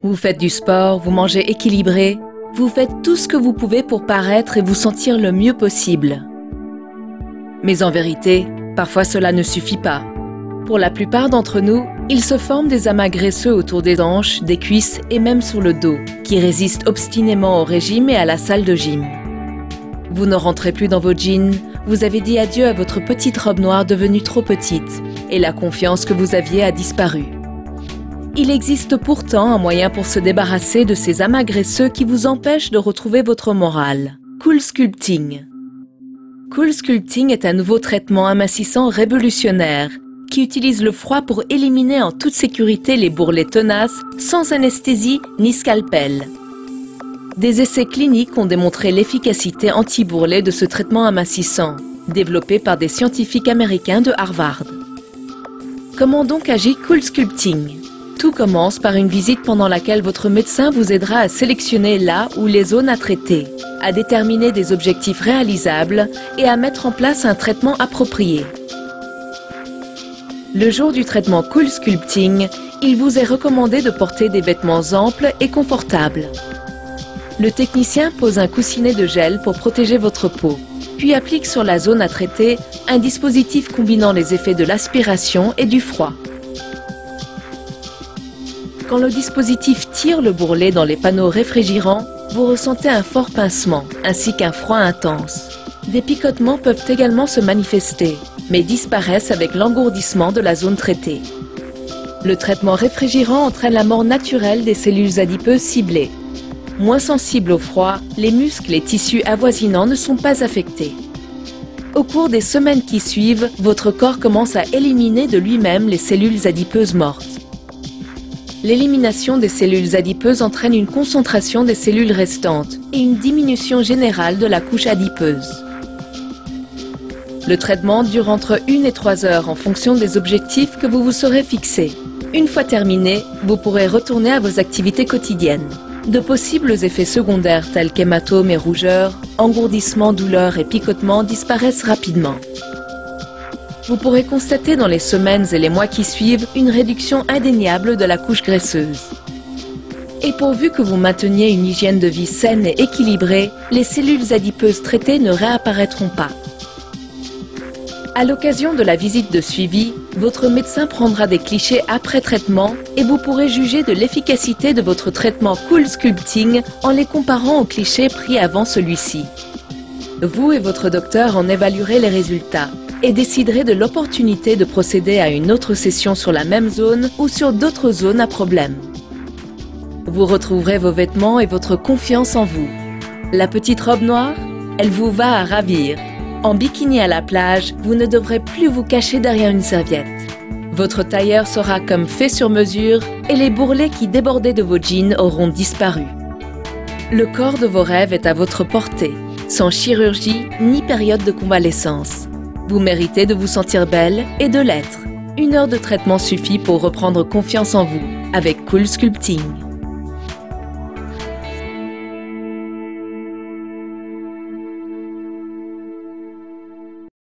Vous faites du sport, vous mangez équilibré, vous faites tout ce que vous pouvez pour paraître et vous sentir le mieux possible. Mais en vérité, parfois cela ne suffit pas. Pour la plupart d'entre nous, il se forme des amas graisseux autour des hanches, des cuisses et même sur le dos, qui résistent obstinément au régime et à la salle de gym. Vous ne rentrez plus dans vos jeans, vous avez dit adieu à votre petite robe noire devenue trop petite, et la confiance que vous aviez a disparu. Il existe pourtant un moyen pour se débarrasser de ces amas graisseux qui vous empêchent de retrouver votre morale. Cool Sculpting. Cool Sculpting est un nouveau traitement amincissant révolutionnaire qui utilise le froid pour éliminer en toute sécurité les bourrelets tenaces sans anesthésie ni scalpel. Des essais cliniques ont démontré l'efficacité anti-bourrelet de ce traitement amincissant, développé par des scientifiques américains de Harvard. Comment donc agit Cool Sculpting ? Tout commence par une visite pendant laquelle votre médecin vous aidera à sélectionner là où les zones à traiter, à déterminer des objectifs réalisables et à mettre en place un traitement approprié. Le jour du traitement Cool Sculpting, il vous est recommandé de porter des vêtements amples et confortables. Le technicien pose un coussinet de gel pour protéger votre peau, puis applique sur la zone à traiter un dispositif combinant les effets de l'aspiration et du froid. Quand le dispositif tire le bourrelet dans les panneaux réfrigérants, vous ressentez un fort pincement ainsi qu'un froid intense. Des picotements peuvent également se manifester, mais disparaissent avec l'engourdissement de la zone traitée. Le traitement réfrigérant entraîne la mort naturelle des cellules adipeuses ciblées. Moins sensibles au froid, les muscles et tissus avoisinants ne sont pas affectés. Au cours des semaines qui suivent, votre corps commence à éliminer de lui-même les cellules adipeuses mortes. L'élimination des cellules adipeuses entraîne une concentration des cellules restantes et une diminution générale de la couche adipeuse. Le traitement dure entre 1 et 3 heures en fonction des objectifs que vous vous serez fixés. Une fois terminé, vous pourrez retourner à vos activités quotidiennes. De possibles effets secondaires tels qu'hématomes et rougeurs, engourdissements, douleurs et picotements disparaissent rapidement. Vous pourrez constater dans les semaines et les mois qui suivent une réduction indéniable de la couche graisseuse. Et pourvu que vous mainteniez une hygiène de vie saine et équilibrée, les cellules adipeuses traitées ne réapparaîtront pas. À l'occasion de la visite de suivi, votre médecin prendra des clichés après traitement et vous pourrez juger de l'efficacité de votre traitement Cool Sculpting en les comparant aux clichés pris avant celui-ci. Vous et votre docteur en évaluerez les résultats et déciderez de l'opportunité de procéder à une autre session sur la même zone ou sur d'autres zones à problème. Vous retrouverez vos vêtements et votre confiance en vous. La petite robe noire, elle vous va à ravir. En bikini à la plage, vous ne devrez plus vous cacher derrière une serviette. Votre tailleur sera comme fait sur mesure et les bourrelets qui débordaient de vos jeans auront disparu. Le corps de vos rêves est à votre portée, sans chirurgie ni période de convalescence. Vous méritez de vous sentir belle et de l'être. 1 heure de traitement suffit pour reprendre confiance en vous avec Cool Sculpting.